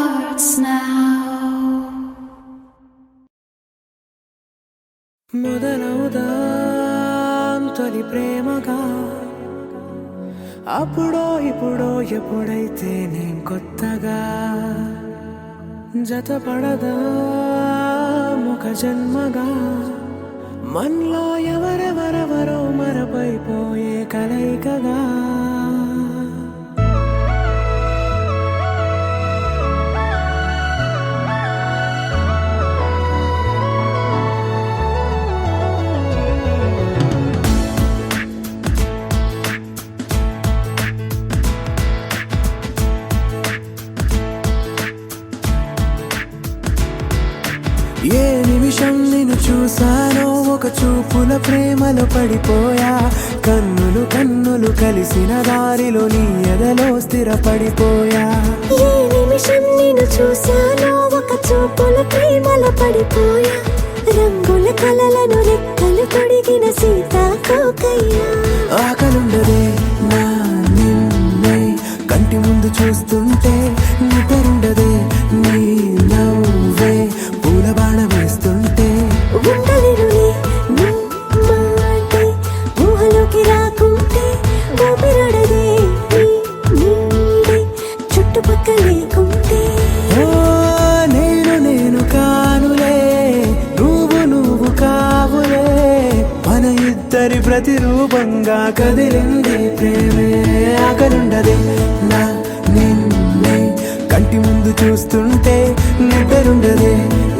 hearts now. మొదలవుదాం తొలి ప్రేమగా అప్పుడో ఇప్పుడో ఎప్పుడైతే నేను కొత్తగా జతపడదా ఒక జన్మగా మనలో ఎవరెవరెవరో మరపైపోయే కలయికగా ఏ నిమిషం నిన్ను చూసానో ఒక చూపుల ప్రేమలో పడిపోయా కన్నులు కన్నులు కలిసిన దారిలో నీ ఎదలో స్థిరపడిపోయా ఏ నిమిషం నిన్ను చూసానో ఒక చూపుల ప్రేమలో పడిపోయా రంగుల కలలను రెక్కలు తొడిగిన సీతాకోకయ్యా ఆకలుండదే నా నిన్నే కంటి ముందు చూస్తుంటే నిద్రుండదే నీ నవ్వే పూల బాణ వేస్తుంటే ఉండలేనులే నీ మాటే ఊహలోకి రాకుంటే ఊపిరాడదే నీ నీడే చుట్టుపక్కల లేకుంటే ఓ నేను కానులే నువ్వు కావులే మన ఇద్దరి ప్రతిరూపంగా కదిలింది ప్రేమే ఆకలుండదే నా నిన్నే కంటి ముందు చూస్తుంటే నిద్రుండదే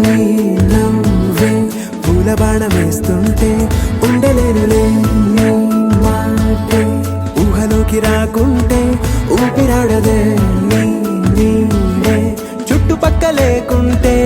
నీ నవ్వే పూల బాణం వేస్తుంటే ఉండలేనులే నీ మాటే ఊహలోకి రాకుంటే ఊపిరాడదే నీ నీడే చుట్టుపక్క లేకుంటే